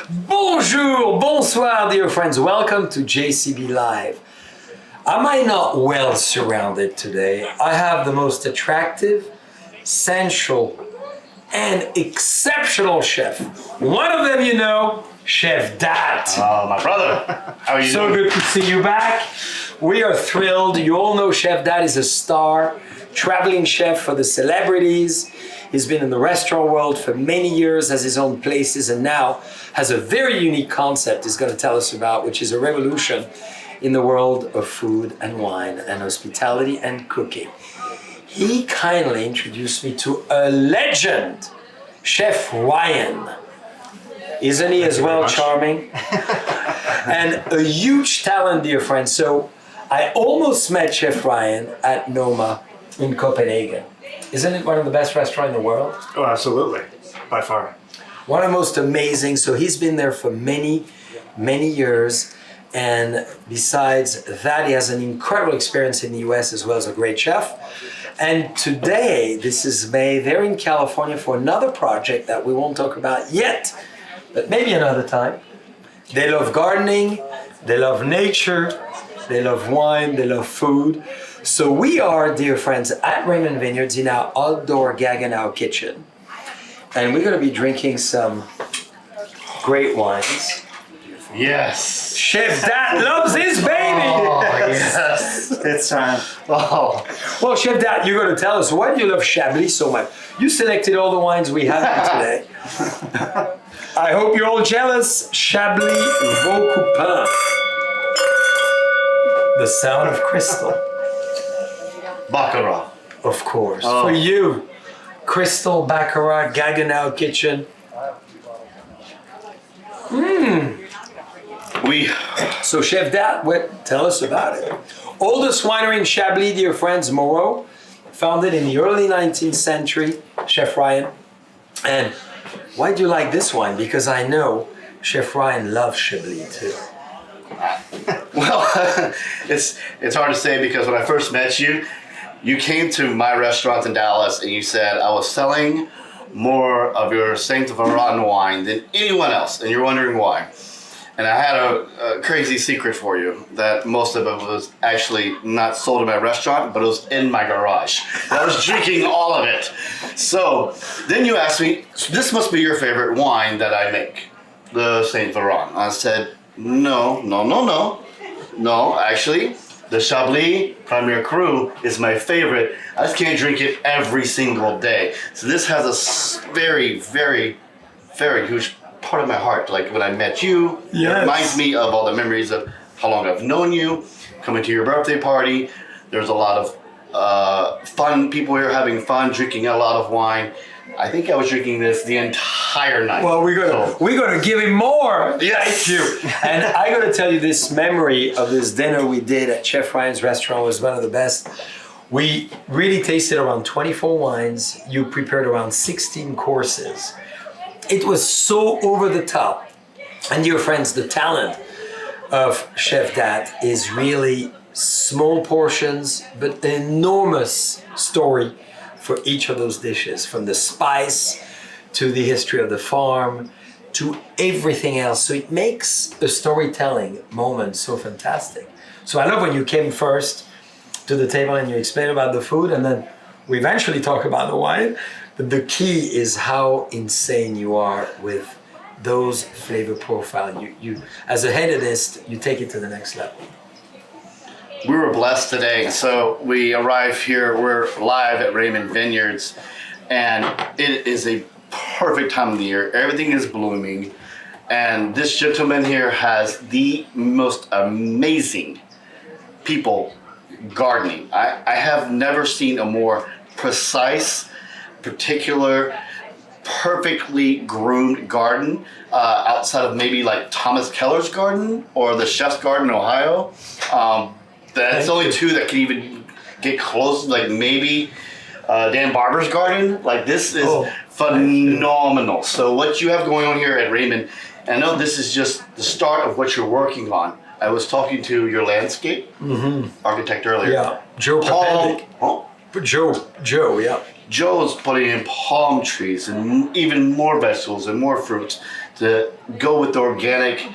Bonjour, bonsoir, dear friends. Welcome to JCB Live. Am I not well surrounded today? I have the most attractive, sensual, and exceptional chef. One of them, you know, Chef DAT. Oh, my brother. How are you So doing? good to see you back. We are thrilled. You all know Chef DAT is a star, traveling chef for the celebrities. He's been in the restaurant world for many years, has his own places, and now has a very unique concept he's going to tell us about, which is a revolution in the world of food and wine and hospitality and cooking. He kindly introduced me to a legend, Chef Ryan. Isn't he as well charming? And a huge talent, dear friends. So I almost met Chef Ryan at Noma in Copenhagen. Isn't it one of the best restaurants in the world? Oh, absolutely. By far. One of the most amazing. So he's been there for many, many years. And besides that, he has an incredible experience in the US as well as a great chef. And today, this is May, they're in California for another project that we won't talk about yet, but maybe another time. They love gardening, they love nature, they love wine, they love food. So we are, dear friends, at Raymond Vineyards in our outdoor Gaggenau kitchen. And we're going to be drinking some great wines. Yes. Chef DAT loves his baby! Oh, yes. It's time. Oh. Well, Chef DAT, you're going to tell us why do you love Chablis so much? You selected all the wines we have here today. I hope you're all jealous. Chablis Vaucoupin. The sound of crystal. Baccarat. Of course. Oh. For you, Crystal Baccarat Gaggenau Kitchen. So Chef Dat, tell us about it. Oldest winery in Chablis, dear friends, Moreau, founded in the early 19th century, Chef Ryan. And why do you like this wine? Because I know Chef Ryan loves Chablis too. Well, it's hard to say because when I first met you, you came to my restaurant in Dallas and you said I was selling more of your Saint Laurent wine than anyone else, and you're wondering why. And I had a crazy secret for you that most of it was actually not sold in my restaurant, but it was in my garage. I was drinking all of it. So then you asked me, this must be your favorite wine that I make, the Saint Laurent. I said, no, actually, the Chablis Premier Cru is my favorite. I just can't drink it every single day. So this has a very, very, very huge part of my heart. Like when I met you, Yes. It reminds me of all the memories of how long I've known you, coming to your birthday party. There's a lot of fun, people here having fun, drinking a lot of wine. I think I was drinking this the entire night. Well, we're gonna give him more. Yes. Thank you. And I gotta tell you, this memory of this dinner we did at Chef Ryan's restaurant was one of the best. We really tasted around 24 wines. You prepared around 16 courses. It was so over the top. And dear friends, the talent of Chef Dat is really small portions, but an enormous story for each of those dishes, from the spice to the history of the farm to everything else. So it makes a storytelling moment so fantastic. So I love when you came first to the table and you explain about the food, and then we eventually talk about the wine. But the key is how insane you are with those flavor profile. You as a hedonist, you take it to the next level. We were blessed today. So we arrived here, we're live at Raymond Vineyards, and it is a perfect time of the year. Everything is blooming, and this gentleman here has the most amazing people gardening. I have never seen a more precise, particular, perfectly groomed garden outside of maybe like Thomas Keller's garden or the Chef's Garden in Ohio. That's only two that can even get close, like maybe Dan Barber's garden. Like this is phenomenal. So what you have going on here at Raymond, and I know this is just the start of what you're working on. I was talking to your landscape architect earlier. Yeah, Joe Joe, yeah. Joe's putting in palm trees and even more vegetables and more fruits to go with the organic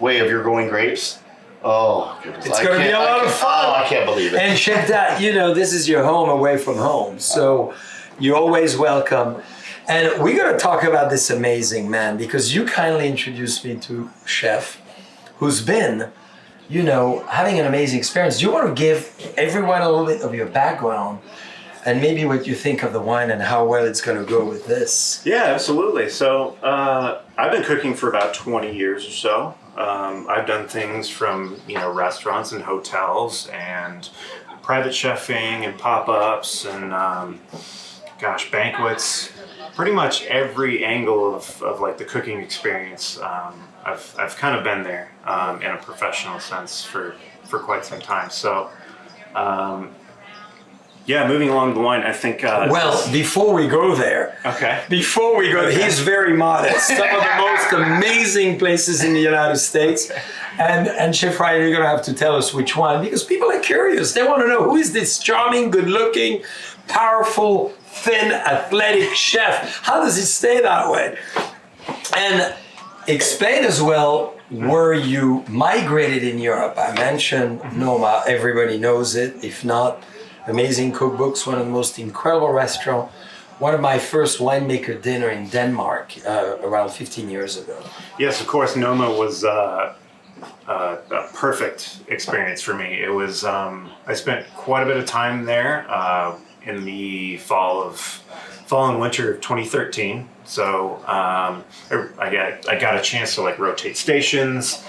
way of your growing grapes. Oh, goodness. It's going to be a lot of fun. Oh, I can't believe it. And Chef Dat, you know, this is your home away from home. So you're always welcome. And we're going to talk about this amazing man because you kindly introduced me to Chef who's been, you know, having an amazing experience. Do you want to give everyone a little bit of your background and maybe what you think of the wine and how well it's going to go with this? Yeah, absolutely. So I've been cooking for about 20 years or so. I've done things from, you know, restaurants and hotels and private chefing and pop-ups and banquets. Pretty much every angle of like the cooking experience. I've kind of been there in a professional sense for quite some time. So yeah, moving along the line, I think. Before we go there, he's very modest. Some of the most amazing places in the United States. And Chef Ryan, you're going to have to tell us which one because people are curious. They want to know who is this charming, good-looking, powerful, thin, athletic chef. How does he stay that way? And explain as well where you migrated in Europe. I mentioned Noma. Everybody knows it. If not, amazing cookbooks, one of the most incredible restaurants. One of my first winemaker dinner in Denmark around 15 years ago. Yes, of course, Noma was a perfect experience for me. It was, I spent quite a bit of time there in the fall and winter of 2013. So I got a chance to like rotate stations.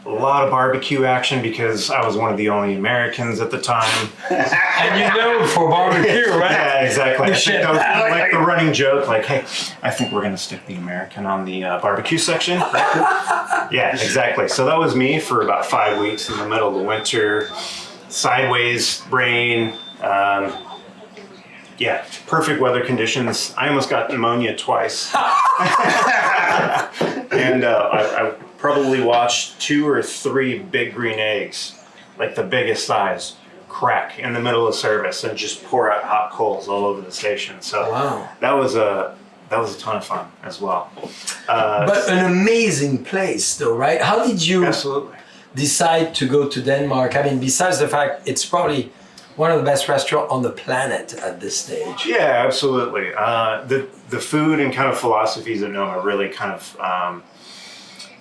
A lot of barbecue action because I was one of the only Americans at the time. And you know for barbecue, right? Yeah, exactly. I think that was like the running joke, like, hey, I think we're going to stick the American on the barbecue section. Yeah, exactly. So that was me for about 5 weeks in the middle of the winter. Sideways rain. Yeah, perfect weather conditions. I almost got pneumonia twice. And I probably watched 2 or 3 big green eggs, like the biggest size, crack in the middle of service and just pour out hot coals all over the station. So wow. That was a ton of fun as well. But an amazing place though, right? How did you absolutely decide to go to Denmark? I mean, besides the fact it's probably one of the best restaurants on the planet at this stage. Yeah, absolutely. The food and kind of philosophies at Noma really kind of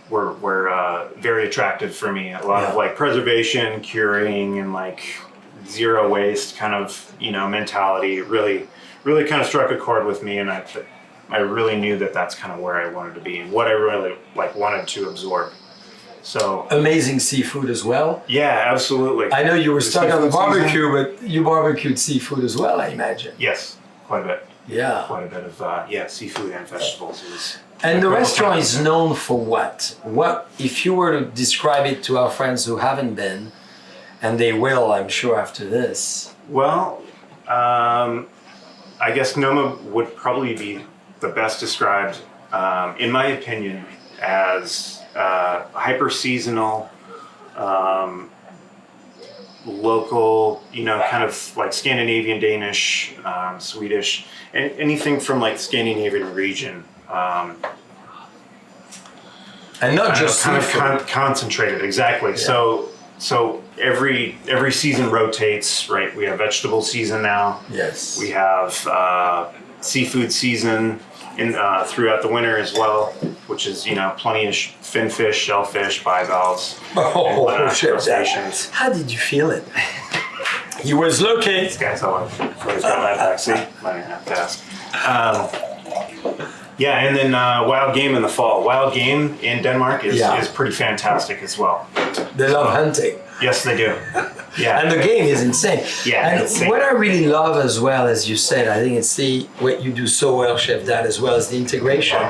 were very attractive for me. A lot of like preservation, curing, and like zero waste kind of, you know, mentality really kind of struck a chord with me, and I really knew that that's kind of where I wanted to be and what I really like wanted to absorb. So amazing seafood as well. Yeah, absolutely. I know you were stuck on the barbecue, but you barbecued seafood as well, I imagine. Yes, quite a bit. Yeah. Quite a bit of seafood and vegetables. And the restaurant is known for what? What, if you were to describe it to our friends who haven't been, and they will, I'm sure, after this. Well, I guess Noma would probably be the best described, in my opinion, as hyper-seasonal, local, you know, kind of like Scandinavian, Danish, Swedish, anything from like Scandinavian region. And not just kind of concentrated, exactly. Yeah. So every season rotates, right? We have vegetable season now. Yes. We have seafood season throughout the winter as well, which is, you know, plenty of finfish, shellfish, bivalves, crustaceans. How did you feel it? He was looking. This guy's always got that back. See, might have to ask. Yeah, and then wild game in the fall. Wild game in Denmark is pretty fantastic as well. They love hunting. Yes, they do. Yeah. And the game is insane. Yeah. And insane. what I really love as well, as you said, I think it's what you do so well, Chef Dat, as well as the integration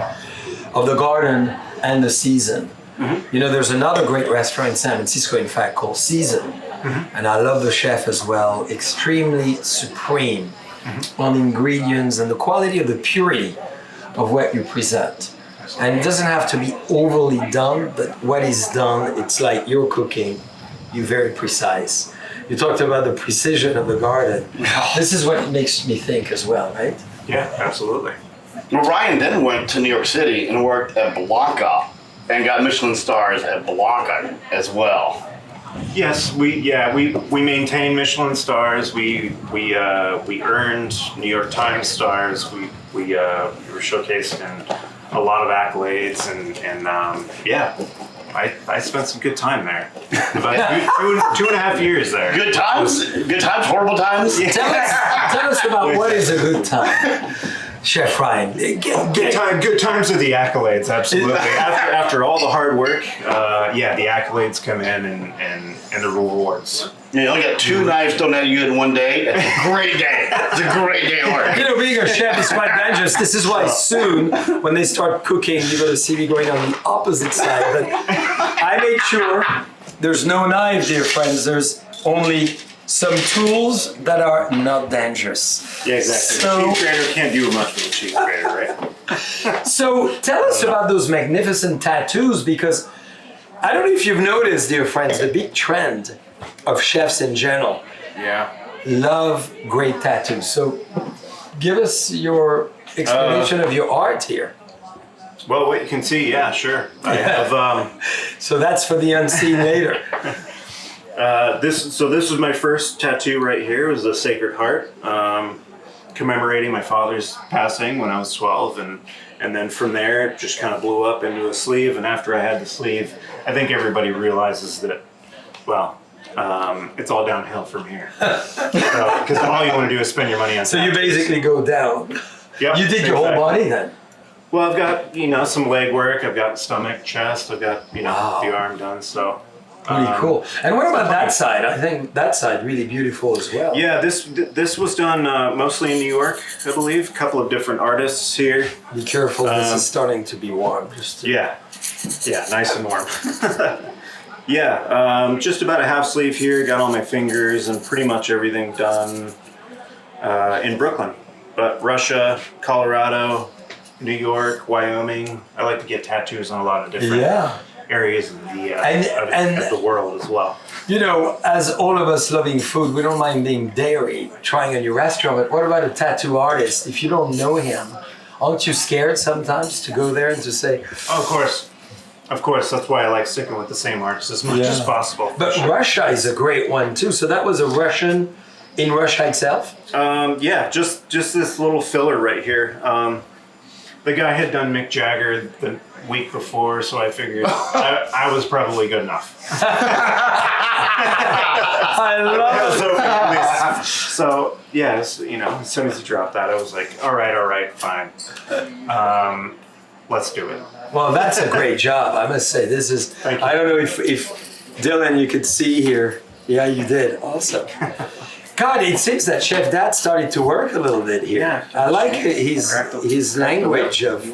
of the garden and the season. Mm-hmm. You know, there's another great restaurant in San Francisco, in fact, called Season. Mm-hmm. And I love the chef as well. Extremely supreme on the ingredients and the quality of the purity of what you present. And it doesn't have to be overly done, but what is done, it's like you're cooking, you're very precise. You talked about the precision of the garden. This is what makes me think as well, right? Yeah, absolutely. Well, Ryan then went to New York City and worked at Blanca and got Michelin stars at Blanca as well. Yes, we maintain Michelin stars. We earned New York Times stars. We were showcased in a lot of accolades, and yeah, I spent some good time there. About two and a half years there. Good times, horrible times. Yeah. Tell us about what is a good time, Chef Ryan. Good times are the accolades, absolutely. After all the hard work, the accolades come in and the rewards. You only got 2 knives thrown at you in one day. It's a great day. It's a great day at work. You know, being a chef is quite dangerous. This is why soon, when they start cooking, you're going to see me going on the opposite side. But I made sure there's no knife, dear friends. There's only some tools that are not dangerous. Yeah, exactly. So, The cheese grater can't do much with a cheese grater, right? so tell us about those magnificent tattoos, because I don't know if you've noticed, dear friends, the big trend of chefs in general Yeah. love great tattoos. So give us your explanation of your art here. Well, what you can see, yeah, sure. I have So that's for the unseen later. this was my first tattoo right here. It was a Sacred Heart, commemorating my father's passing when I was 12, and then from there it just kind of blew up into a sleeve. And after I had the sleeve, I think everybody realizes that, well, it's all downhill from here. Because all you want to do is spend your money on. So you basically go down. Yep, You did your whole body then? Well, I've got some leg work. I've got stomach, chest. I've got the arm done. So Pretty cool. And what about that side? I think that side really beautiful as well. yeah, this was done mostly in New York, I believe. A couple of different artists here. Be careful, this is starting to be warm. Yeah, nice and warm. Yeah, just about a half sleeve here. Got all my fingers and pretty much everything done in Brooklyn. But Russia, Colorado, New York, Wyoming. I like to get tattoos on a lot of different areas of the world as well. You know, as all of us loving food, we don't mind being dairy, trying a new restaurant, but what about a tattoo artist? If you don't know him, aren't you scared sometimes to go there and to say... Oh, of course, that's why I like sticking with the same artist as much as possible. But sure. Russia is a great one too. So that was a Russian in Russia itself? Yeah, just this little filler right here. The guy had done Mick Jagger the week before, so I figured I was probably good enough. I love it. So yes, as soon as he dropped that, I was like, all right, fine. Let's do it. Well, that's a great job. I must say, this is, I don't know if Dylan, you could see here. Yeah, you did. Awesome. God, it seems that Chef Dat started to work a little bit here. Yeah, I like his language of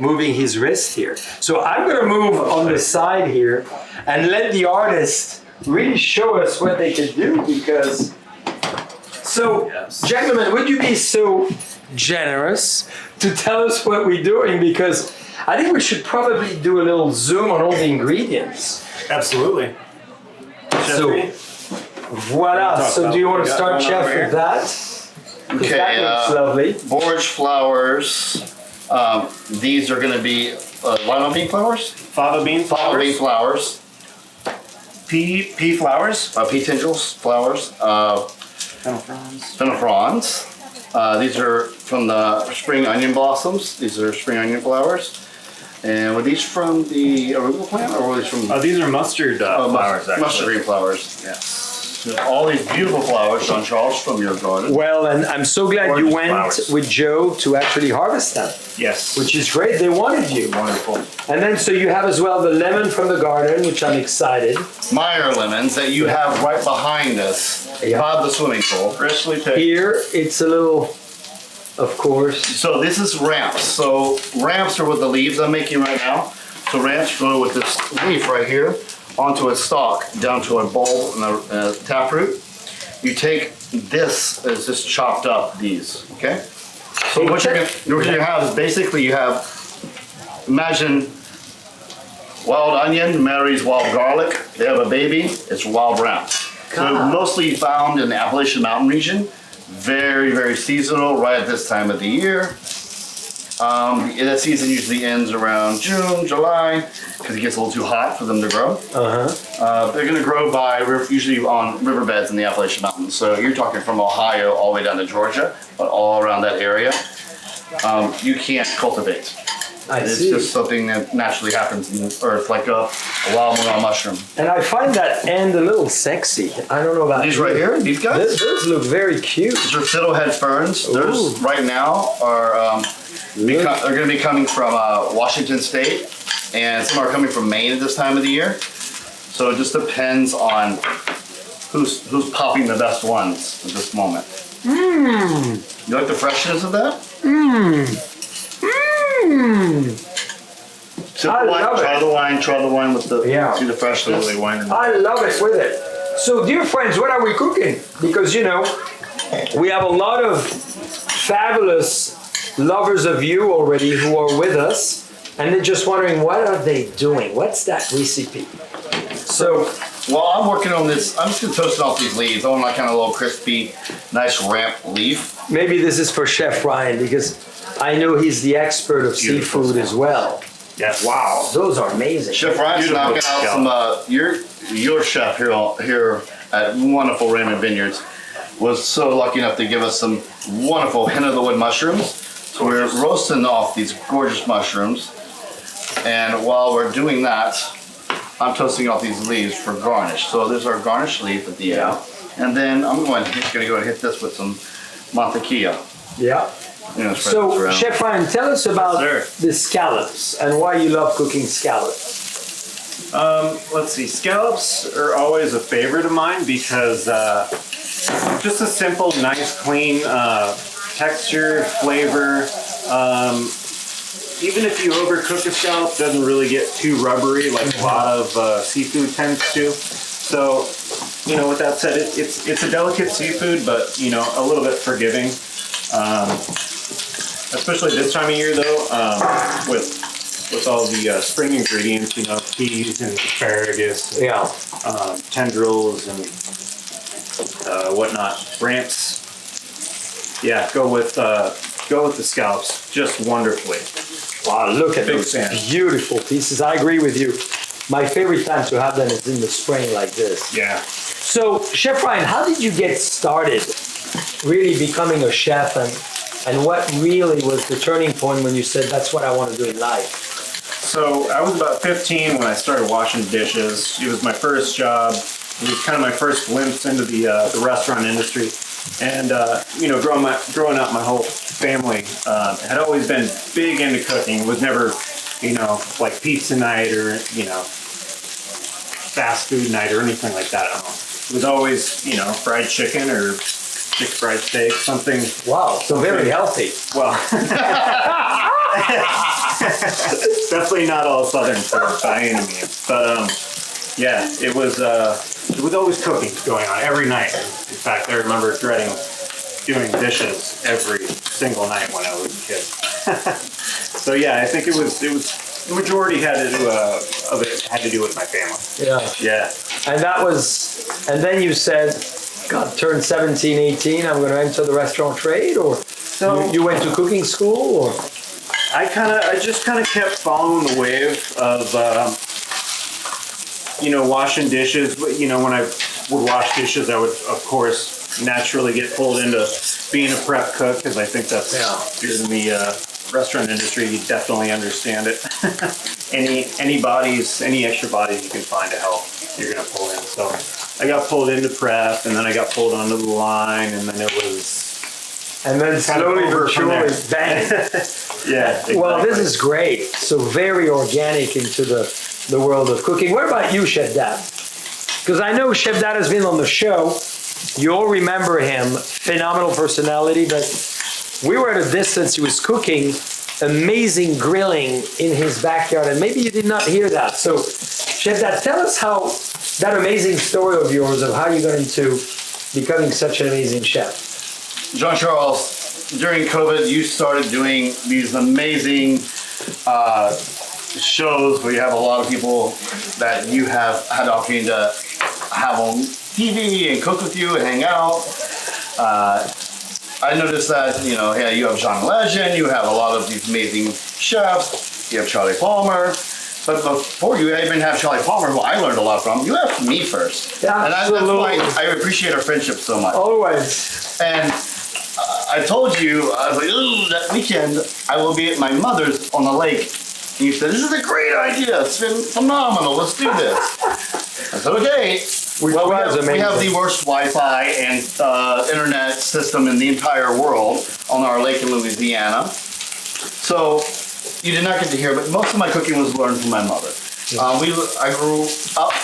moving his wrist here. So I'm going to move on the side here and let the artist really show us what they can do, because... So, gentlemen, would you be so generous to tell us what we're doing? Because I think we should probably do a little zoom on all the ingredients. Absolutely. So, voila. So do you want to start, Chef, with that? Okay, that looks lovely. Borage flowers. These are going to be lima bean flowers? Fava bean Fava bean flowers. flowers. Pea flowers. Pea tendrils flowers. Fennel fronds. These are from the spring onion blossoms. These are spring onion flowers. And were these from the arugula plant, or were these from... These are mustard flowers, actually. Mustard green flowers. Yes. All these beautiful flowers, Jean-Charles, from your garden. Well, and I'm so glad you went with Joe to actually harvest them. Yes. Which is great. They wanted you. Wonderful. And then so you have as well the lemon from the garden, which I'm excited. Meyer lemons that you have right behind us by the swimming pool. Freshly picked. Here, it's a little, of course. So this is ramps. So ramps are with the leaves I'm making right now. So ramps go with this leaf right here onto a stalk down to a bulb and a taproot. You take this as just chopped up these, okay? So what you're gonna have is basically you have, imagine wild onion marries wild garlic. They have a baby, it's wild ramp. So mostly found in the Appalachian Mountain region. Very, very seasonal right at this time of the year. That season usually ends around June, July, because it gets a little too hot for them to grow. They're going to grow by usually on riverbeds in the Appalachian Mountains. So you're talking from Ohio all the way down to Georgia, but all around that area, you can't cultivate. It's just something that naturally happens in the earth, like a wild morel mushroom. And I find that end a little sexy. I don't know about These right here, these guys? Those look very cute. These are Fiddlehead Ferns. Those right now are they're going to be coming from Washington State, and some are coming from Maine at this time of the year. So it just depends on who's popping the best ones at this moment. You like the freshness of that? Try the wine with the see the freshness of the wine. I love it with it. So, dear friends, what are we cooking? Because we have a lot of fabulous lovers of you already who are with us, and they're just wondering, what are they doing? What's that recipe? So, while I'm working on this, I'm just gonna toast off these leaves. I want like kind of a little crispy, nice ramp leaf. Maybe this is for Chef Ryan, because I know he's the expert of seafood as well. Yes. Wow, those are amazing. Chef Ryan's knocking out some. Your chef here at wonderful Raymond Vineyards was so lucky enough to give us some wonderful hen of the wood mushrooms. So we're roasting off these gorgeous mushrooms, and while we're doing that, I'm toasting off these leaves for garnish. So there's our garnish leaf at the end, and then I'm going to go and hit this with some mantequilla. Yeah. So, Chef Ryan, tell us about the scallops and why you love cooking scallops. Let's see. Scallops are always a favorite of mine because just a simple, nice, clean texture, flavor. Even if you overcook a scallop, it doesn't really get too rubbery like a lot of seafood tends to. So, with that said, it's a delicate seafood, but a little bit forgiving. Especially this time of year, though, with all the spring ingredients, peas and asparagus, and, tendrils and whatnot, ramps. Yeah, go with the scallops just wonderfully. Wow, look at those beautiful pieces. I agree with you. My favorite time to have them is in the spring like this. Yeah. So, Chef Ryan, how did you get started really becoming a chef, and what really was the turning point when you said, that's what I want to do in life? So I was about 15 when I started washing dishes. It was my first job. It was kind of my first glimpse into the restaurant industry. And, growing up, my whole family had always been big into cooking. It was never, like pizza night or, fast food night or anything like that. It was always, fried chicken or fried steak, something. Wow, so very healthy. Well, definitely not all Southern food by any means, but it was always cooking going on every night. In fact, I remember dreading doing dishes every single night when I was a kid. So I think it was the majority of it had to do with my family. Yeah. And then you said, God, turned 17, 18, I'm going to enter the restaurant trade, or you went to cooking school, or? I just kept following the wave of, washing dishes. But, when I would wash dishes, I would, of course, naturally get pulled into being a prep cook, because I think that's, if you're in the restaurant industry, you definitely understand it. Any extra bodies you can find to help, you're going to pull in. So I got pulled into prep, and then I got pulled onto the line, and then it was... And then slowly but surely, bang. Yeah. Exactly. Well, this is great. So very organic into the world of cooking. What about you, Chef Dat? Because I know Chef Dat has been on the show. You all remember him, phenomenal personality, but we were at a distance. He was cooking amazing grilling in his backyard, and maybe you did not hear that. So, Chef Dat, tell us how that amazing story of yours of how you got into becoming such an amazing chef. Jean-Charles, during COVID, you started doing these amazing shows where you have a lot of people that you have had the opportunity to have on TV and cook with you and hang out. I noticed that, yeah, you have John Legend, you have a lot of these amazing chefs, you have Charlie Palmer. But before you even have Charlie Palmer, who I learned a lot from, you asked me first. Yeah, and that's why I appreciate our friendship so much. Always. And I told you, I was like, ooh, that weekend, I will be at my mother's on the lake. And you said, this is a great idea. It's been phenomenal. Let's do this. I said, okay. Well, we have the worst Wi-Fi and internet system in the entire world on our lake in Louisiana. So you did not get to hear, but most of my cooking was learned from my mother. I grew up,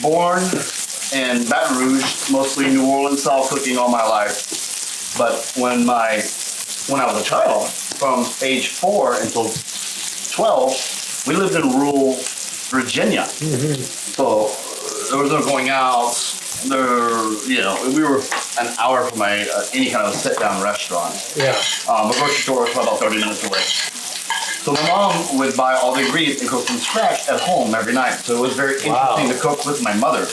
born in Baton Rouge, mostly New Orleans style cooking all my life. But when I was a child, from age 4 until 12, we lived in rural Virginia. Mm-hmm. So there was no going out. We were an hour from any kind of sit-down restaurant. Yeah. The grocery store was about 30 minutes away. So my mom would buy all the ingredients and cook from scratch at home every night. So it was very interesting to cook with my mother.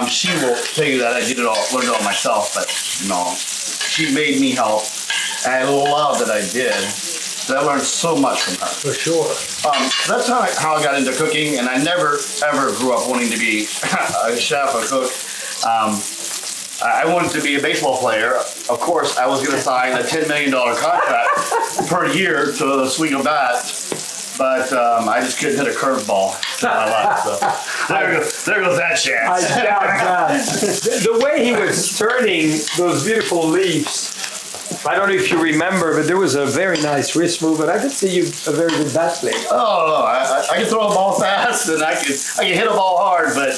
She will tell you that I learned it all myself, but she made me help. And I love that I did. So I learned so much from her. For sure. That's how I got into cooking, and I never ever grew up wanting to be a chef or cook. I wanted to be a baseball player. Of course, I was going to sign a $10 million contract per year to swing a bat, but I just couldn't hit a curveball in my life. So there goes that chance. I doubt that. The way he was turning those beautiful leaves, I don't know if you remember, but there was a very nice wrist move, and I could see you a very good bat player. Oh, I can throw a ball fast, and I can hit a ball hard, but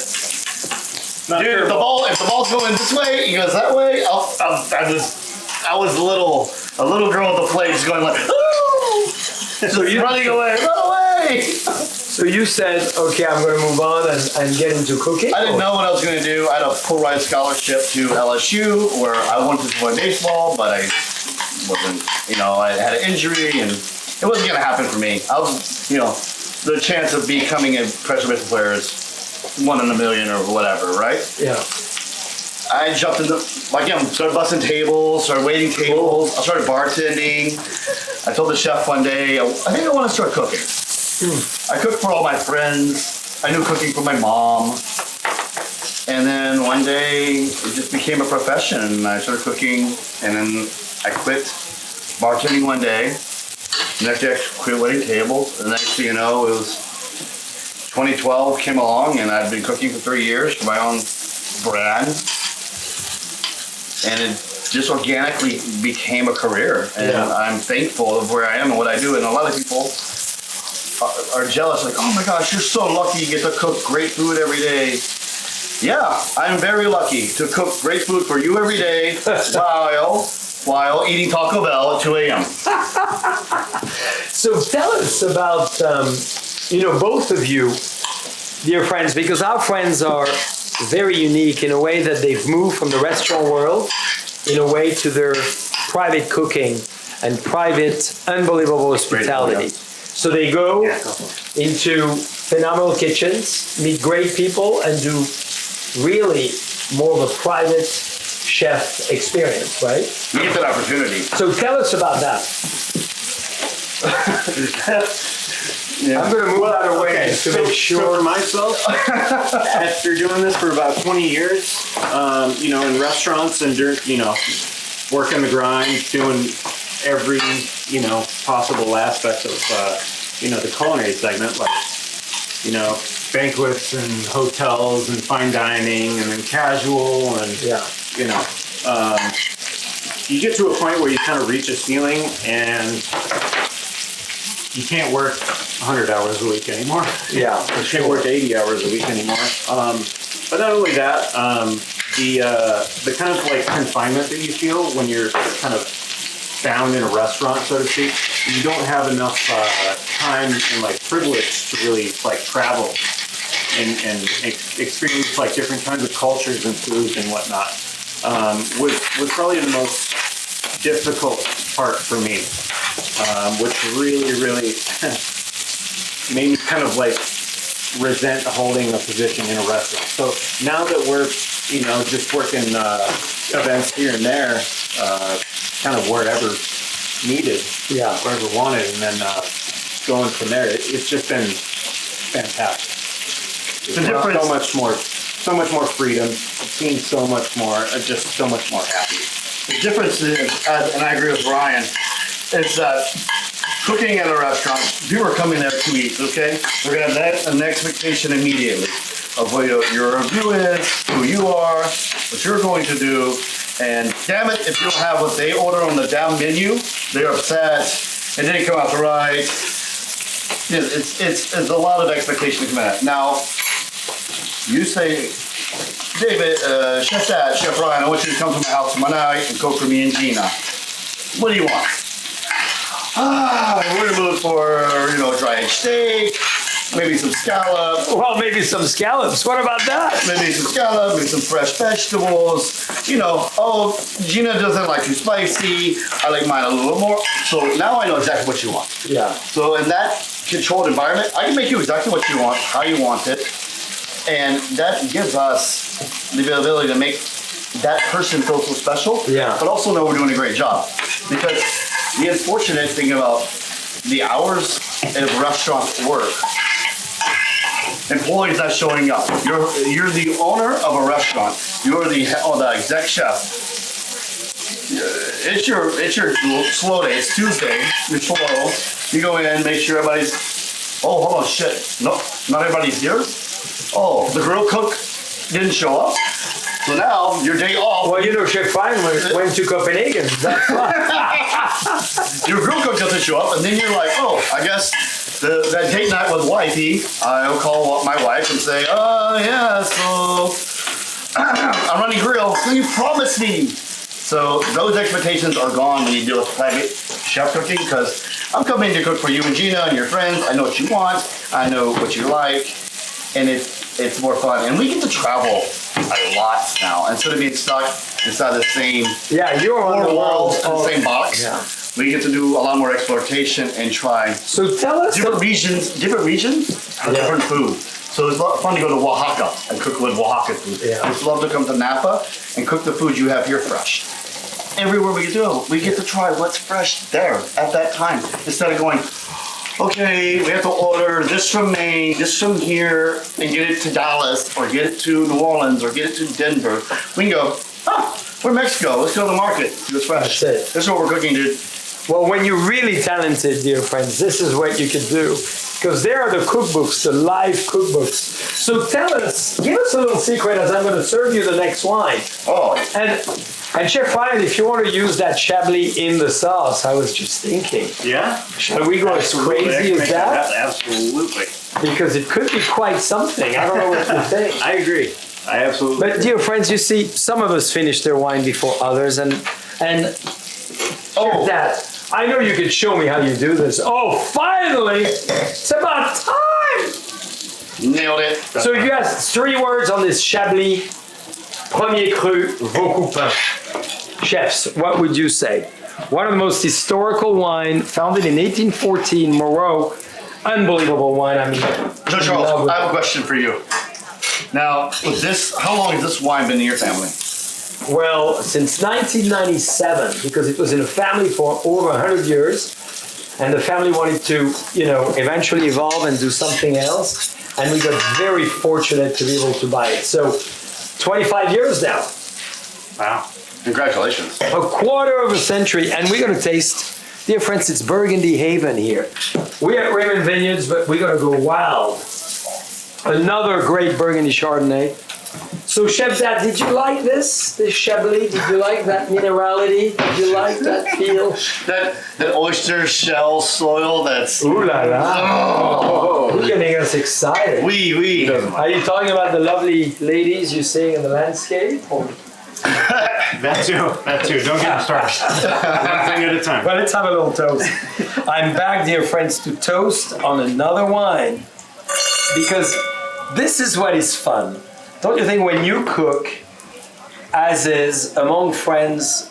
dude, if the ball's going this way, he goes that way. I was a little girl at the plate, just going like, ooh, so you're running away, run away. So you said, okay, I'm going to move on and get into cooking? I didn't know what I was going to do. I had a full ride scholarship to LSU where I wanted to play baseball, but I wasn't, I had an injury and it wasn't going to happen for me. I was, the chance of becoming a professional baseball player is 1 in a million or whatever, right? Yeah. I jumped into, started busting tables, started waiting tables. I started bartending. I told the chef one day, I think I want to start cooking. I cooked for all my friends. I knew cooking for my mom. And then one day, it just became a profession. And I started cooking, and then I quit bartending one day. The next day, I quit waiting tables. And the next thing you know, it was 2012 came along, and I'd been cooking for 3 years for my own brand. And it just organically became a career. And I'm thankful of where I am and what I do. And a lot of people are jealous, like, oh my gosh, you're so lucky you get to cook great food every day. Yeah, I'm very lucky to cook great food for you every day while eating Taco Bell at 2 a.m. So tell us about, both of you, dear friends, because our friends are very unique in a way that they've moved from the restaurant world in a way to their private cooking and private, unbelievable hospitality. So they go into phenomenal kitchens, meet great people, and do really more of a private chef experience, right? You get that opportunity. So tell us about that. I'm going to move out of the way to make sure. So for myself, after doing this for about 20 years, in restaurants and, working the grind, doing every, possible aspect of, the culinary segment, like, banquets and hotels and fine dining and then casual and, you get to a point where you kind of reach a ceiling and you can't work 100 hours a week anymore. Yeah, you can't work 80 hours a week anymore. But not only that, the kind of like confinement that you feel when you're kind of bound in a restaurant, so to speak, you don't have enough time and like privilege to really like travel and experience like different kinds of cultures and foods and whatnot. Was probably the most difficult part for me, which really made me kind of like resent holding a position in a restaurant. So now that we're, just working events here and there, kind of wherever needed, Yeah. wherever wanted, and then going from there. It's just been fantastic. The difference- so much more freedom. Seeing so much more, just so much more happy. The difference is, and I agree with Ryan, is that cooking at a restaurant, people are coming there to eat, okay? They're gonna have an expectation immediately of what your review is, who you are, what you're going to do, and damn it, if you don't have what they order on the damn menu, they're upset, it didn't come out right. It's a lot of expectation to come at. Now, you say, David, Chef DAT, Chef Ryan, I want you to come to my house tomorrow night and cook for me and Gina. What do you want? We're in the mood for, dry aged steak, maybe some scallop, Well, maybe some scallops. What about that? maybe some scallop, maybe some fresh vegetables. Gina doesn't like too spicy. I like mine a little more. So now I know exactly what you want. Yeah. So in that controlled environment, I can make you exactly what you want, how you want it. And that gives us the ability to make that person feel so special, Yeah. but also know we're doing a great job. Because the unfortunate thing about the hours of restaurant work, employees not showing up. You're the owner of a restaurant. You're the exec chef. It's your slow day. It's Tuesday. You're slow. You go in, make sure everybody's. Oh, hold on, shit. No, not everybody's here. Oh, the grill cook didn't show up. So now your day off. Well, Chef Ryan went to Copenhagen. That's why. Your grill cook doesn't show up, and then you're like, oh, I guess that date night with wifey. I'll call my wife and say, oh yeah, so I'm running grill. So you promised me. So those expectations are gone when you deal with private chef cooking, because I'm coming to cook for you and Gina and your friends. I know what you want. I know what you like, and it's more fun. And we get to travel a lot now instead of being stuck inside the same Yeah, you're on four the walls in world. the same box. Yeah. We get to do a lot more exploration and try So tell us. different regions have different food. So it's a lot of fun to go to Oaxaca and cook with Oaxaca food. Yeah. I just love to come to Napa and cook the food you have here fresh. Everywhere we go, we get to try what's fresh there at that time. Instead of going, okay, we have to order this from Maine, this from here, and get it to Dallas, or get it to New Orleans, or get it to Denver. We can go, we're Mexico, let's go to the market, see what's fresh. That's it. This is what we're cooking, dude. Well, when you're really talented, dear friends, this is what you can do. Because there are the cookbooks, the live cookbooks. So tell us, give us a little secret as I'm going to serve you the next wine. Oh, And Chef Ryan, if you want to use that Chablis in the sauce, I was just thinking, Yeah. shall we go as crazy as that? Absolutely. Because it could be quite something. I don't know what you think. I agree. I absolutely. But dear friends, you see, some of us finish their wine before others, and that I know you could show me how you do this. Oh, finally! It's about time! nailed it. So if you have 3 words on this Chablis, Premier Cru, Vos Coupins, chefs, what would you say? One of the most historical wine, founded in 1814, Moreau. Unbelievable wine. I mean, So Charles, I have a question for you. Now, how long has this wine been in your family? well, since 1997, because it was in a family for over 100 years, and the family wanted to, eventually evolve and do something else, and we got very fortunate to be able to buy it. So, 25 years now. Wow. Congratulations. A quarter of a century, and we're going to taste, dear friends, it's Burgundy Haven here. We're at Raymond Vineyards, but we're going to go wild. Another great Burgundy Chardonnay. So, Chef DAT, did you like this Chablis? Did you like that minerality? Did you like that feel? That oyster shell soil that's... Ooh la la. Oh. You're getting us excited. Oui. Are you talking about the lovely ladies you're seeing in the landscape? Or? That too. Don't get me started. One thing at a time. Well, let's have a little toast. I'm back, dear friends, to toast on another wine. Because this is what is fun. Don't you think when you cook, as is, among friends,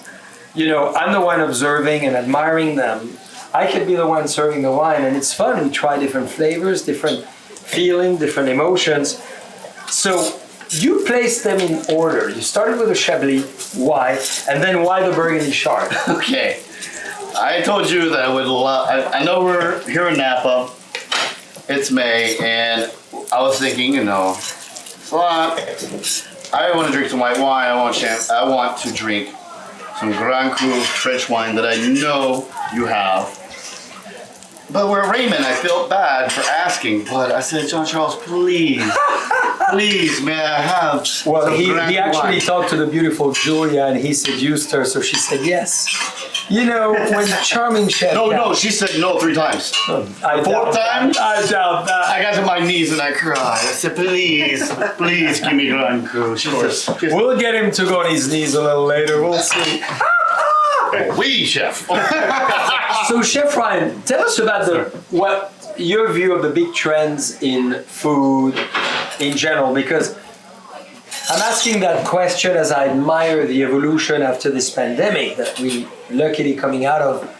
I'm the one observing and admiring them. I could be the one serving the wine, and it's fun. We try different flavors, different feeling, different emotions. So you placed them in order. You started with the Chablis, why? And then why the Burgundy Chard? Okay. I told you that I would love. I know we're here in Napa. It's May, and I was thinking, so I want to drink some white wine. I want to drink some Grand Cru French wine that I know you have. But we're Raymond. I felt bad for asking, but I said, John Charles, please, may I have Well, some he Grand Cru actually wine? talked to the beautiful Julia, and he seduced her, so she said yes. You know, when charming chef. No, she said no 3 times. I Fourth time? I doubt that. I got to my knees and I cried. I said, please give me Grand Cru. She said, We'll get him to go on his knees a little later. We'll see. oui, chef. So, Chef Ryan, tell us about what your view of the big trends in food in general, because I'm asking that question as I admire the evolution after this pandemic that we luckily coming out of.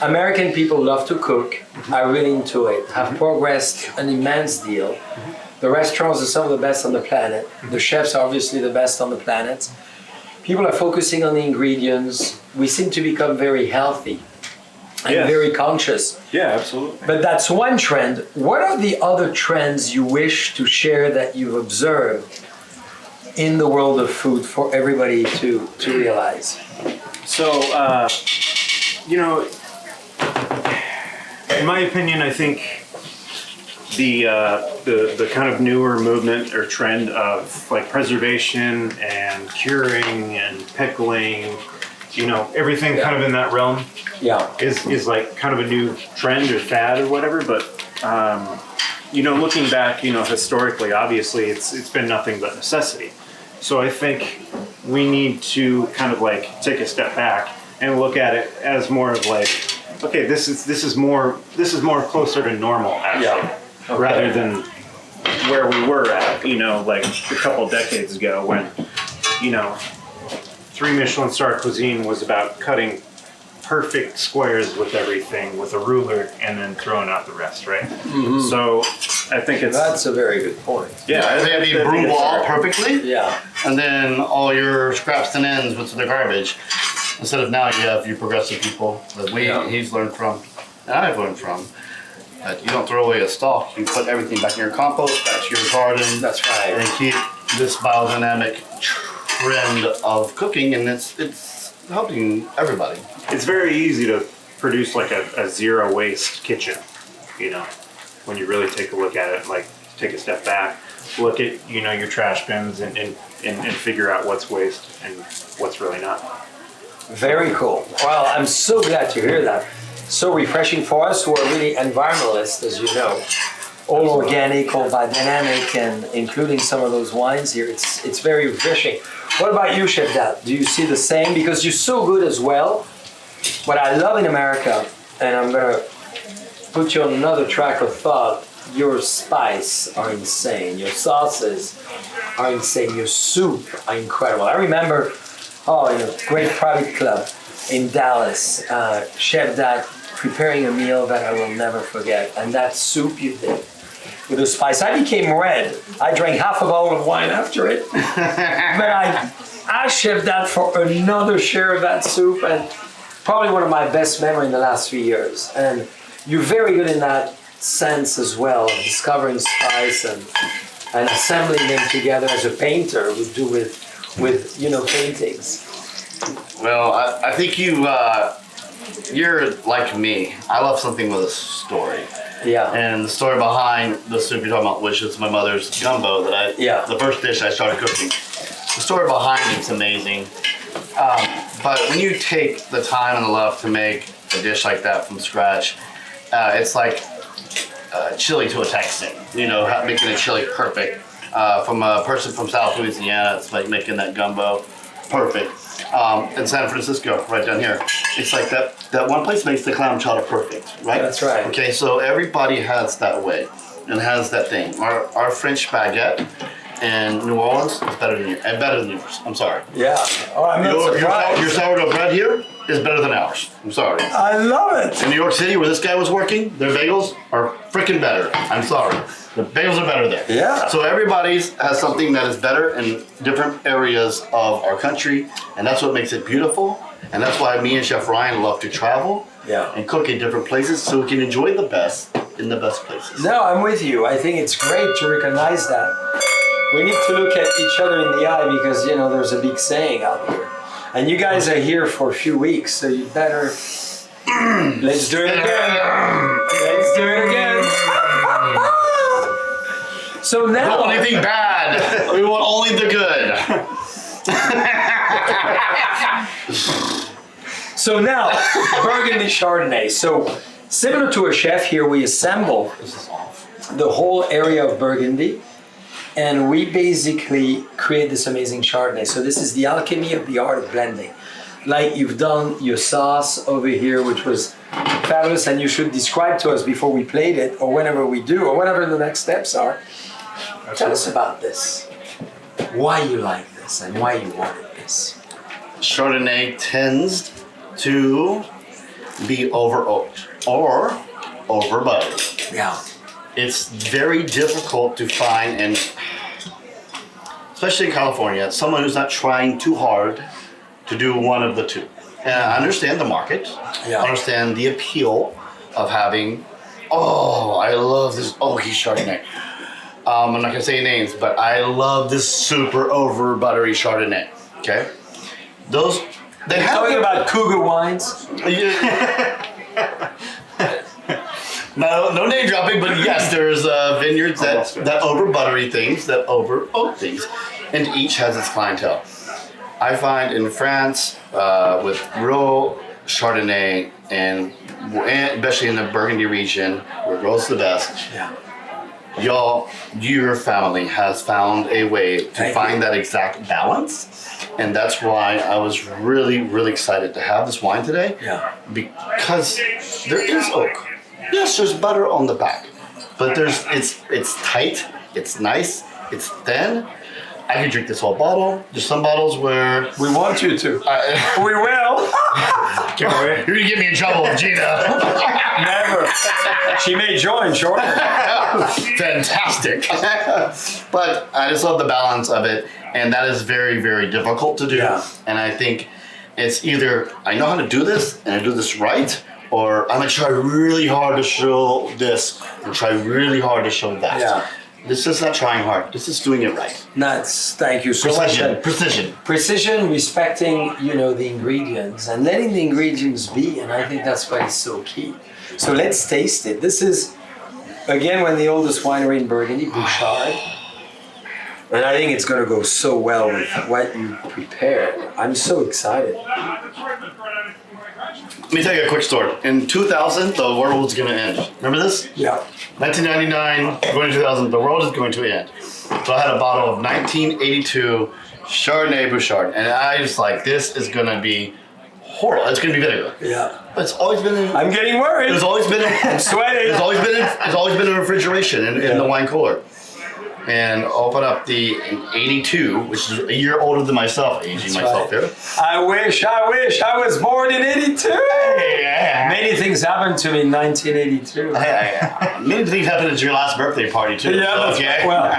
American people love to cook, are really into it, have progressed an immense deal. The restaurants are some of the best on the planet. The chefs are obviously the best on the planet. People are focusing on the ingredients. We seem to become very healthy and very conscious. Yeah, absolutely. But that's one trend. What are the other trends you wish to share that you've observed in the world of food for everybody to realize? So, in my opinion, I think the kind of newer movement or trend of like preservation and curing and pickling, everything kind of in that realm is like kind of a new trend or fad or whatever. But looking back, historically, obviously it's been nothing but necessity. So I think we need to kind of like take a step back and look at it as more of like, okay, this is more closer to normal actually, rather than where we were at, like a couple decades ago when, 3 Michelin star cuisine was about cutting perfect squares with everything with a ruler and then throwing out the rest, right? Mm-hmm. So I think That's a very good point. Yeah, they have you brew all perfectly. Yeah. And then all your scraps and ends with the garbage. Instead of now you have you progressive people that he's learned from and I've learned from. That you don't throw away a stalk. You put everything back in your compost, back to your garden. That's right. And keep this biodynamic trend of cooking, and it's helping everybody. It's very easy to produce like a zero waste kitchen, when you really take a look at it, like take a step back, look at, your trash bins and figure out what's waste and what's really not. Very cool. Well, I'm so glad to hear that. So refreshing for us who are really environmentalists, as you know. All organic, all biodynamic, and including some of those wines here. It's very refreshing. What about you, Chef Dat? Do you see the same? Because you're so good as well. What I love in America, and I'm going to put you on another track of thought, your spice are insane. Your sauces are insane. Your soup are incredible. I remember, in a great private club in Dallas, Chef Dat preparing a meal that I will never forget. And that soup you did with the spice, I became red. I drank half a bottle of wine after it. But I asked Chef Dat for another share of that soup, and probably one of my best memories in the last 3 years. And you're very good in that sense as well, of discovering spice and assembling them together as a painter would do with paintings. Well, I think you're like me. I love something with a story. Yeah. And the story behind the soup you're talking about, which is my mother's gumbo the first dish I started cooking. The story behind it's amazing. But when you take the time and the love to make a dish like that from scratch, it's like chili to a Texan, making a chili perfect. From a person from South Louisiana, it's like making that gumbo perfect. In San Francisco, right down here, it's like that one place makes the clam chowder perfect, right? That's right. Okay, so everybody has that way and has that thing. Our French baguette in New Orleans is better than yours. I'm sorry. Yeah. Oh, I'm not surprised. Your sourdough bread here, is better than ours. I'm sorry. I love it. In New York City, where this guy was working, their bagels are freaking better. I'm sorry. The bagels are better there. Yeah. So everybody's has something that is better in different areas of our country, and that's what makes it beautiful. And that's why me and Chef Ryan love to travel and cook in different places so we can enjoy the best in the best places. No, I'm with you. I think it's great to recognize that. We need to look at each other in the eye because, you know, there's a big saying out here. And you guys are here for a few weeks, so you better... Let's do it again. Let's do it again. So now... We don't want anything bad. We want only the good. So now, Burgundy Chardonnay. So similar to a chef here, we assemble the whole area of Burgundy and we basically create this amazing Chardonnay. So this is the alchemy of the art of blending. Like you've done your sauce over here, which was fabulous, and you should describe to us before we played it or whenever we do or whatever the next steps are. Absolutely. Tell us about this. Why you like this and why you wanted this. Chardonnay tends to be over oaked or over buttered. Yeah. It's very difficult to find, and especially in California, someone who's not trying too hard to do one of the two. And I understand the market. Yeah. I understand the appeal of having, oh, I love this oaky Chardonnay. I'm not gonna say names, but I love this super over buttery Chardonnay. Okay, those they have talking about cougar wines. No name dropping, but yes, there's vineyards that over buttery things, that over oak things, and each has its clientele. I find in France with real Chardonnay and especially in the Burgundy region where it grows the best. Yeah. Your family has found a way to find that exact balance, and that's why I was really, really excited to have this wine today. Yeah. Because there is oak. Yes, there's butter on the back, but it's tight, it's nice, it's thin. I could drink this whole bottle. There's some bottles where we want you to. We will. You're gonna get me in trouble with Gina. Never. She may join shortly. Fantastic. But I just love the balance of it, and that is very, very difficult to do. Yeah. And I think it's either I know how to do this and I do this right, or I'm gonna try really hard to show this and try really hard to show that. Yeah. This is not trying hard. This is doing it right. That's thank you so much. Precision, respecting, you know, the ingredients and letting the ingredients be, and I think that's why it's so key. So let's taste it. This is again one of the oldest winery in Burgundy, Bouchard. And I think it's gonna go so well with what you prepared. I'm so excited. Let me tell you a quick story. In 2000, the world was going to end. Remember this? Yeah. 1999, going to 2000, the world is going to end. So I had a bottle of 1982 Chardonnay Bouchard, and I was like, this is going to be horrible. It's going to be vinegar. Yeah. But it's always been in... I'm getting worried. It's always been in... I'm sweating. It's always been in refrigeration in the wine cooler. And open up the 82, which is a year older than myself, aging myself here. I wish I was born in 82. Yeah. Many things happened to me in 1982. Many things happened at your last birthday party too. Yeah, so, okay. Well,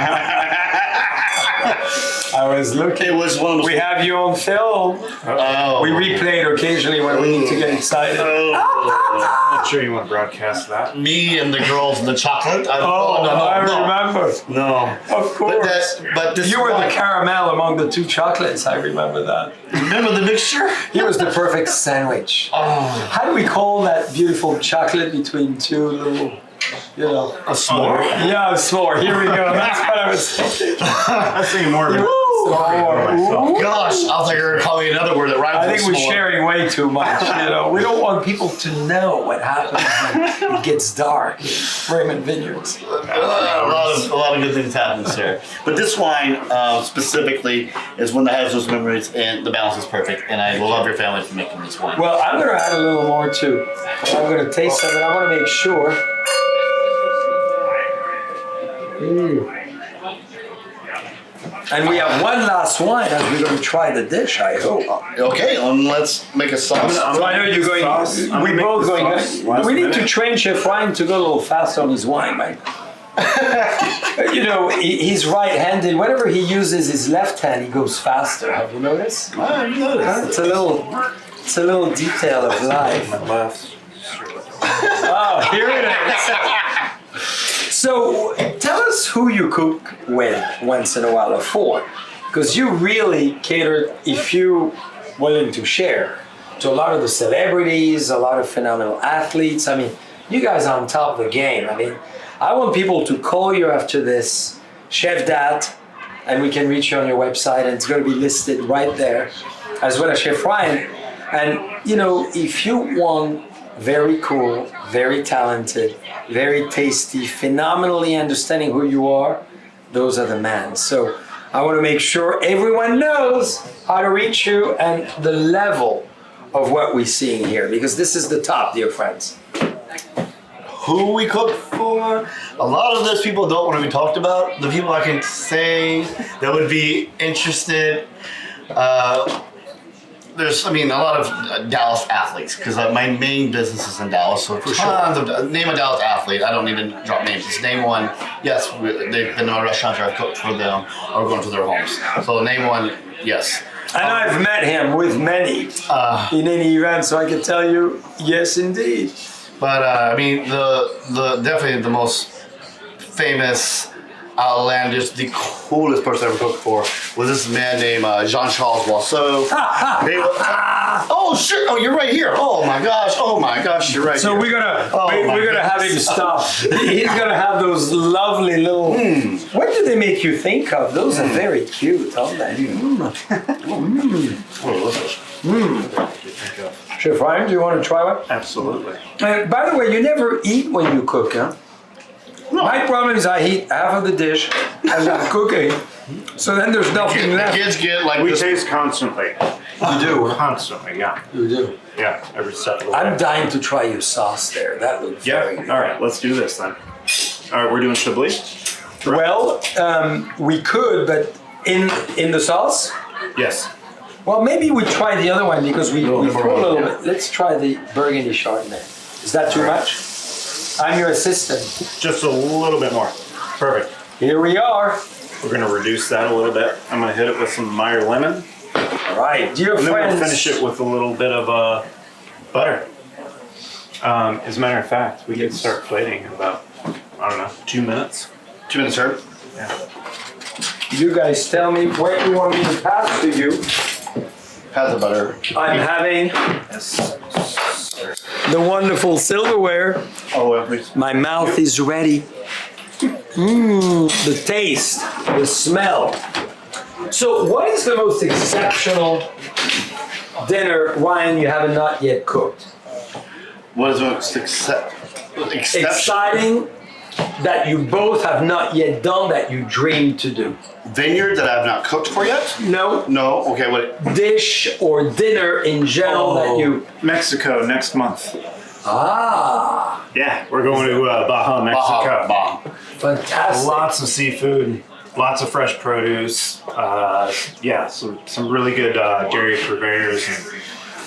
I was looking. It was one of those. We have you on film. Oh. We replay it occasionally when we need to get excited. I'm not sure you want to broadcast that. Me and the girls and the chocolate. I remember. No. Of course. But this you were the caramel among the two chocolates. I remember that. Remember the mixture? He was the perfect sandwich. Oh. How do we call that beautiful chocolate between two little, you know? A s'more? Yeah, a s'more. Here we go. That's what I was thinking. I was thinking more of it. Oh, gosh, I was like, you're going to call me another word that rhymes I with think we're s'more. sharing way too much. You know, we don't want people to know what happens when it gets dark in Raymond Vineyards. A lot of good things happens here. But this wine specifically is one that has those memories, and the balance is perfect. And I love your family for making this wine. Well, I'm going to add a little more too. I'm going to taste some, and I want to make sure. And we have one last wine as we're going to try the dish, I hope. Okay, let's make a sauce. So I know you're going. We both going. We need to train Chef Ryan to go a little faster on his wine, right? You know, he's right-handed. Whenever he uses his left hand, he goes faster. Have you noticed? Oh, you noticed. It's a little detail of life. Oh, here it is. So tell us who you cook with once in a while or for, because you really cater, if you're willing to share, to a lot of the celebrities, a lot of phenomenal athletes. I mean, you guys are on top of the game. I mean, I want people to call you after this, Chef Dat, and we can reach you on your website, and it's going to be listed right there, as well as Chef Ryan. And, you know, if you want very cool, very talented, very tasty, phenomenally understanding who you are, those are the men. So I want to make sure everyone knows how to reach you and the level of what we're seeing here, because this is the top, dear friends. Who we cook for? A lot of those people don't want to be talked about. The people I can say that would be interested. There's, I mean, a lot of Dallas athletes, because my main business is in Dallas. So tons of, name a Dallas athlete. I don't need to drop names. Just name one. Yes, they've been to my restaurants, or I've cooked for them, or going to their homes. So name one. Yes. And I've met him with many in any event, so I can tell you, yes, indeed. But I mean, the definitely the most famous, outlandish, the coolest person I ever cooked for was this man named Jean-Charles Boisseau. Oh shit! Oh, you're right here. Oh my gosh! You're right. So here. we're gonna have him stop. He's gonna have those lovely little. What do they make you think of? Those are very cute, aren't they? Chef Ryan, do you want to try one? Absolutely. By the way, you never eat when you cook, huh? No. My problem is I eat half of the dish as I'm cooking, so then there's nothing left. Kids get like We this. taste constantly. You do. Constantly, yeah. You do. Yeah, every step of the way. I'm dying to try your sauce there. That looks very good. All right, let's do this then. All right, we're doing Chablis? Well, we could, but in the sauce? Yes. Well, maybe we try the other one because we threw a little bit. Let's try the Burgundy Chardonnay. Is that too much? I'm your assistant. Just a little bit more. Perfect. Here we are. We're gonna reduce that a little bit. I'm gonna hit it with some Meyer lemon. All right, dear And then friends. we'll finish it with a little bit of butter. As a matter of fact, we could start plating in about, I don't know, 2 minutes. 2 minutes, sir. Yeah. You guys tell me where you want me to pass to you. Pass the butter. I'm having Yes. the wonderful silverware. Oh, well, please. My mouth is ready. The taste, the smell. So what is the most exceptional dinner, Ryan, you have not yet cooked? What is the most Exciting that you both have not yet done that you dream to do? vineyard that I have not cooked for yet? No. No. Okay. What? Dish or dinner in general that you... Mexico next month. Ah, Yeah, we're going to Baja, Mexico. Baja. fantastic. Lots of seafood, lots of fresh produce. Yeah, some really good dairy purveyors, and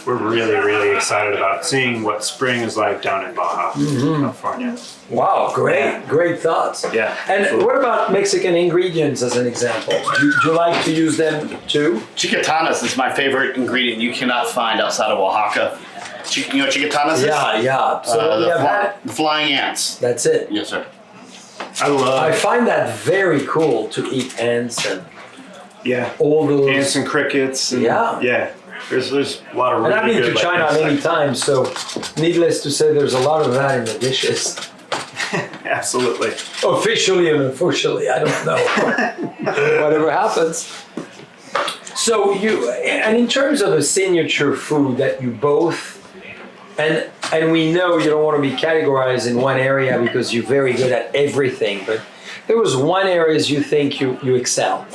we're really, really excited about seeing what spring is like down in Baja, California. Wow, great thoughts. Yeah, And absolutely. what about Mexican ingredients as an example? Do you like to use them too? Chicatanas is my favorite ingredient you cannot find outside of Oaxaca. You know what chicatanas is? Yeah. So we have had, The flying ants. that's it. Yes, sir. I find that very cool to eat ants and Yeah, all those. ants and crickets. And, Yeah. There's a lot of And really I've been good to China like, many times, so needless to say, there's a lot of that in the dishes. Absolutely. Officially and unofficially, I don't know. Whatever happens. So and in terms of a signature food that you both, and we know you don't want to be categorized in one area because you're very good at everything, but there was one area you think you excel.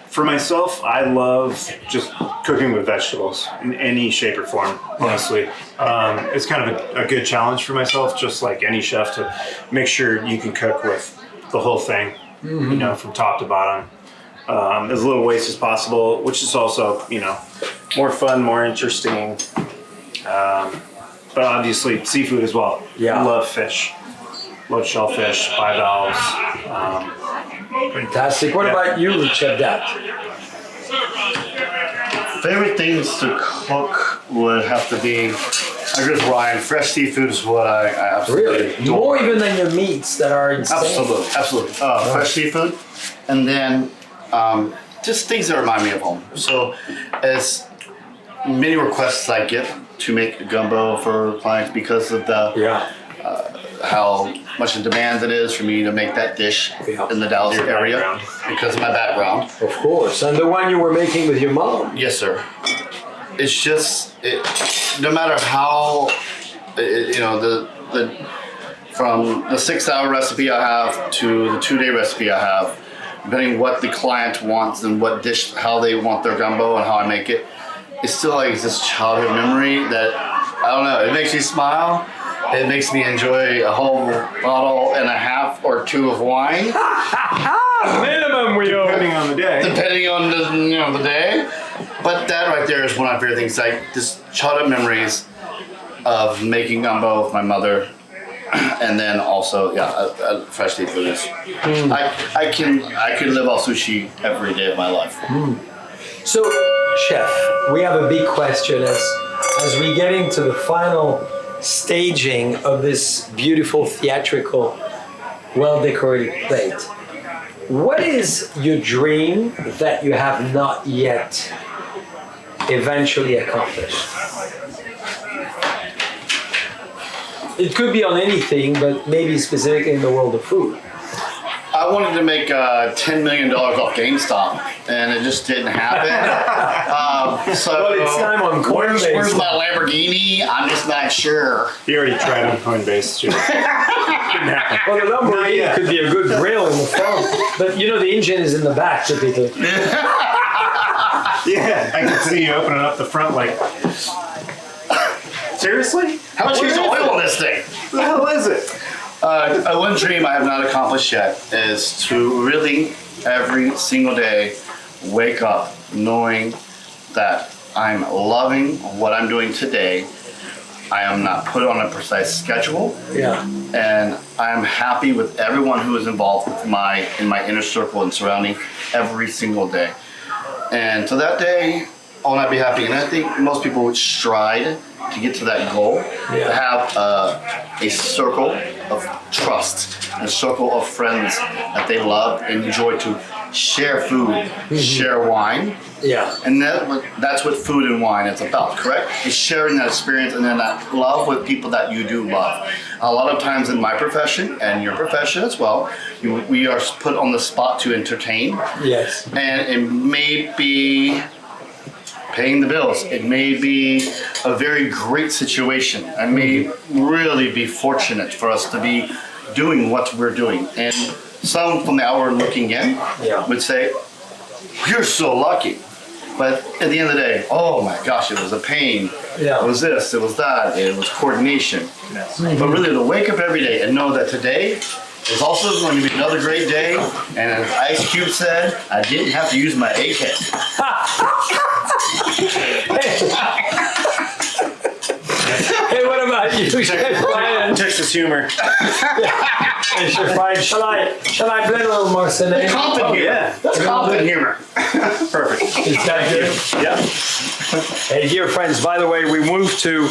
For myself, I love just cooking with vegetables in any shape or form, honestly. It's kind of a good challenge for myself, just like any chef, to make sure you can cook with the whole thing. you know, from top to bottom. As little waste as possible, which is also, you know, more fun, more interesting. But obviously seafood as well. Yeah. Love fish. Love shellfish, bivalves. Fantastic. What about you, Chef Dat? Favorite things to cook would have to be, I agree with Ryan, fresh seafood is what I absolutely Really? adore. More even than your meats that are insane. Absolutely. Fresh seafood, and then just things that remind me of home. So, as many requests I get to make gumbo for clients because of the Yeah. how much in demand it is for me to make that dish in the Dallas Your area background. because of my background. Of course. And the one you were making with your mom. Yes, sir. It's just no matter how you know the from the 6-hour recipe I have to the 2-day recipe I have, depending what the client wants and what dish, how they want their gumbo and how I make it, it's still like this childhood memory that I don't know. It makes me smile. It makes me enjoy a whole bottle and a half or two of wine, Minimum we Depending on the day. depending on the day. But that right there is one of my favorite things. Like just childhood memories of making gumbo with my mother, and then also fresh seafood is. I could live off sushi every day of my life. So, Chef, we have a big question as we get into the final staging of this beautiful theatrical, well-decorated plate. What is your dream that you have not yet eventually accomplished? It could be on anything, but maybe specifically in the world of food. I wanted to make $10 million off GameStop, and it just didn't happen. So Well, it's time on where's Coinbase. my Lamborghini? I'm just not sure. He already tried on Coinbase too. Didn't happen. Well, the Not Lamborghini yet. could be a good grill in the front, but you know the engine is in the back typically. Yeah, I can see you opening up the front like. Seriously? How much is oil in this thing? What the hell is it? One dream I have not accomplished yet is to really every single day wake up knowing that I'm loving what I'm doing today. I am not put on a precise schedule, Yeah. and I'm happy with everyone who is involved with in my inner circle and surrounding every single day. And to that day, I'll not be happy. And I think most people would strive to get to that goal, to have a circle of trust, a circle of friends that they love and enjoy to share food, share wine. Yeah. And that's what food and wine is about, correct? It's sharing that experience and then that love with people that you do love. A lot of times in my profession and your profession as well, we are put on the spot to entertain. Yes. And it may be paying the bills. It may be a very great situation. I may really be fortunate for us to be doing what we're doing. And some from the outward looking in would say, you're so lucky. But at the end of the day, oh my gosh, it was a pain. Yeah. It was this, it was that, it was coordination. Yes. But really to wake up every day and know that today is also going to be another great day. And as Ice Cube said, I didn't have to use my AK. Hey, what about you, Chef Ryan? Texas humor. Hey, Chef Ryan, shall I blend a little Marseillais? Confident humor. yeah. That's confident humor. Perfect. Is that good? Yeah. Hey, dear friends, by the way, we moved to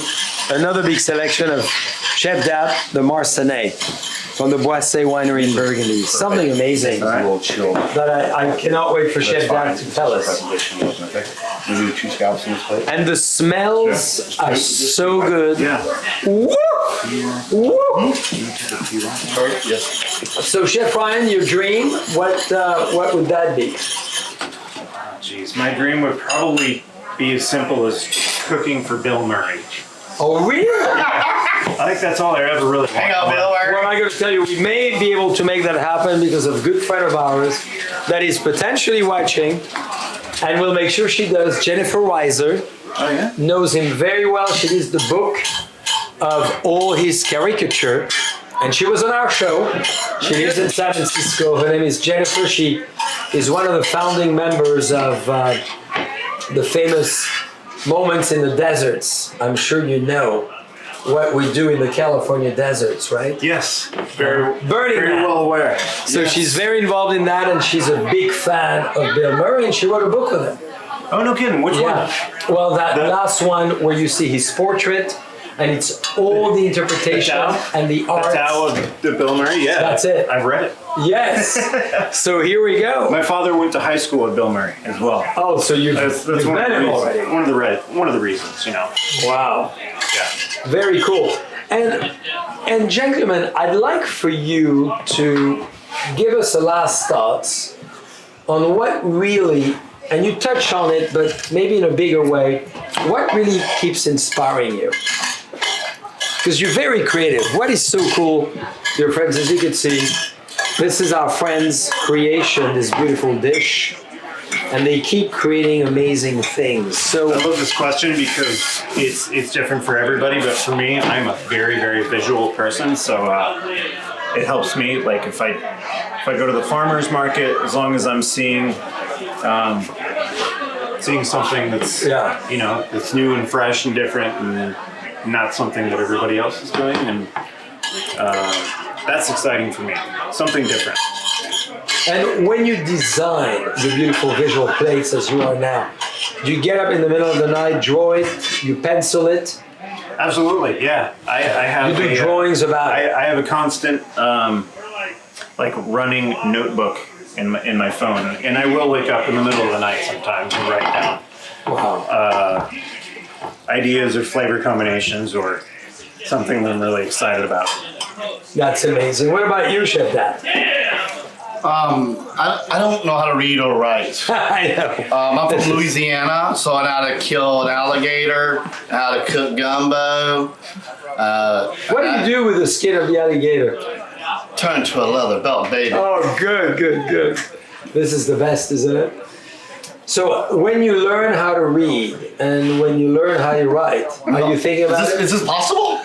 another big selection of Chef Dat, the Marseillais, from the Boissé winery in Burgundy. Something amazing A little chill. that I cannot wait for Chef Dat to tell us. Maybe 2 scallops in this plate. And the smells are so good. Yeah. Woo! Woo! Yes. So, Chef Ryan, your dream, what would that be? Jeez, my dream would probably be as simple as cooking for Bill Murray. Oh, really? I think that's all I ever really want. Hang on, Bill. Well, I got to tell you, we may be able to make that happen because of a good friend of ours that is potentially watching, and we'll make sure she does. Jennifer Weiser Oh, yeah? knows him very well. She did the book of all his caricature, And she was on our show. She lives in San Francisco. Her name is Jennifer. She is one of the founding members of the famous Moments in the Deserts. I'm sure you know what we do in the California deserts, right? Yes, very Burning Man. well aware. So Yes. she's very involved in that, and she's a big fan of Bill Murray, and she wrote a book with him. Oh, no kidding. Which one? Well, that last one where you see his portrait, and it's all the interpretation Tao? and the art. The Tao of the Bill Murray? Yeah. That's it. I've read it. Yes. So here we go. My father went to high school with Bill Murray as well. Oh, so you've That's met one of the him reasons. already. One of the reasons, you know. Wow. Yeah. Very cool. And gentlemen, I'd like for you to give us a last thoughts on what really, and you touched on it, but maybe in a bigger way, what really keeps inspiring you? Because you're very creative. What is so cool, dear friends, as you can see, this is our friend's creation, this beautiful dish. And they keep creating amazing things. So I love this question because it's different for everybody, but for me, I'm a very, very visual person, so it helps me. Like if I go to the farmer's market, as long as I'm seeing something that's you know, that's new and fresh and different, and not something that everybody else is doing, and that's exciting for me. Something different. And when you design the beautiful visual plates as you are now, do you get up in the middle of the night, draw it, you pencil it? Absolutely, yeah. I have You do drawings about it. I have a constant like running notebook in my phone, and I will wake up in the middle of the night sometimes and write down Wow. ideas or flavor combinations or something that I'm really excited about. That's amazing. What about you, Chef Dat? I don't know how to read or write. I know. I'm from Louisiana, so I know how to kill an alligator, how to cook gumbo. What do you do with the skin of the alligator? Turn to a leather belt, baby. Oh, good. This is the best, isn't it? So when you learn how to read and when you learn how to write, are you thinking about it? Is this possible?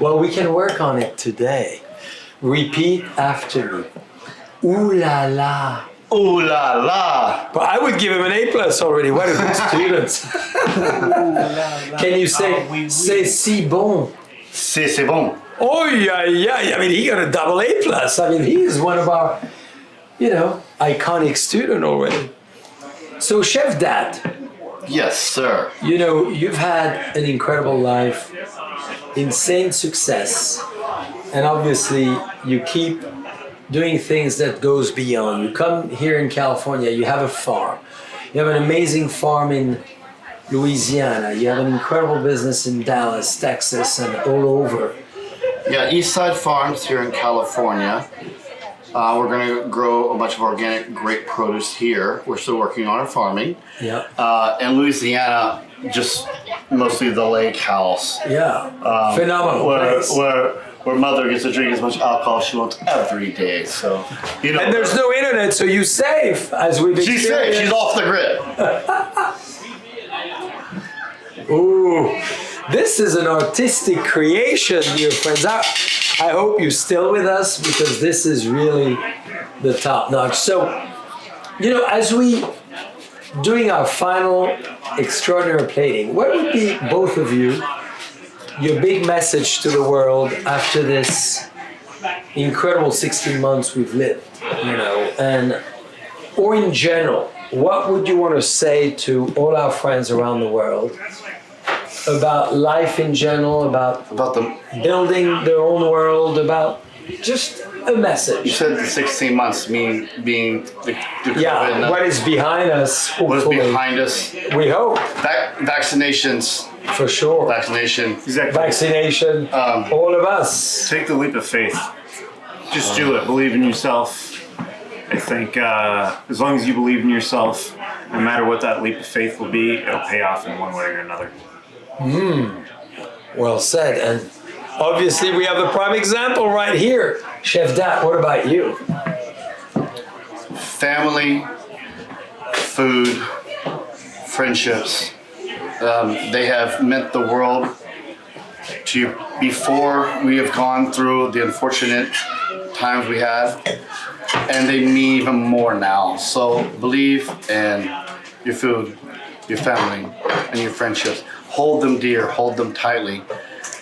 Well, we can work on it today. Repeat after me. Ooh la la. Ooh la la. But I would give him an A+ already. What a good student. Can you say, c'est si bon? C'est bon. Oh, yeah. I mean, he got a double A+. I mean, he is one of our, iconic student already. So, Chef Dat, Yes, sir. you've had an incredible life, insane success, and obviously you keep doing things that goes beyond. You come here in California, you have a farm. You have an amazing farm in Louisiana. You have an incredible business in Dallas, Texas, and all over. Yeah, Eastside Farms here in California. We're going to grow a bunch of organic grape produce here. We're still working on our farming. Yeah. In Louisiana, just mostly the lake house. Yeah. Phenomenal place. Where mother gets to drink as much alcohol she wants every day. So, And there's no internet, so you safe, as we've experienced. She's safe. She's off the grid. Ooh, this is an artistic creation, dear friends. I hope you're still with us because this is really the top notch. So, as we doing our final extraordinary plating, what would be both of you your big message to the world after this incredible 16 months we've lived, or in general, what would you want to say to all our friends around the world about life in general, about the building their own world, about just a You message? said the 16 months being the Yeah, COVID. what is behind us, What is hopefully. behind us? We hope, Vaccinations. for sure. Vaccination. Exactly. Vaccination, all of us. Take the leap of faith. Just do it. Believe in yourself. I think as long as you believe in yourself, no matter what that leap of faith will be, it'll pay off in one way or another. Well said. And obviously we have the prime example right here. Chef Dat, what about you? Family, food, friendships. They have meant the world to you before we have gone through the unfortunate times we had, and they mean even more now. So believe in your food, your family, and your friendships. Hold them dear, hold them tightly.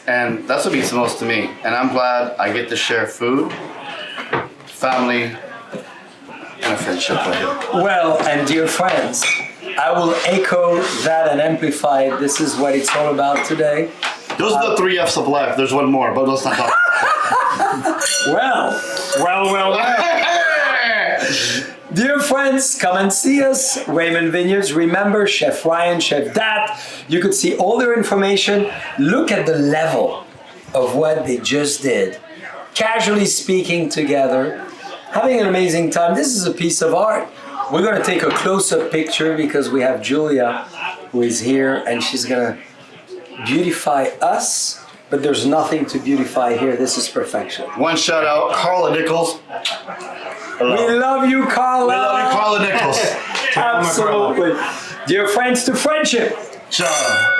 And that's what means the most to me. And I'm glad I get to share food, family, and a friendship with you. Well, and dear friends, I will echo that and amplify it. This is what it's all about today. Those are the 3 F's of life. There's one more, but let's not talk. Well. Dear friends, come and see us, Raymond Vineyards. Remember, Chef Ryan, Chef Dat. You could see all their information. Look at the level of what they just did. Casually speaking together, having an amazing time. This is a piece of art. We're going to take a close-up picture because we have Julia who is here and she's going to beautify us. But there's nothing to beautify here. This is perfection. One shout out, Carla Nichols. Hello. We love you, Carla. We love you, Carla Nichols. Absolutely. Dear friends, to friendship. Ciao.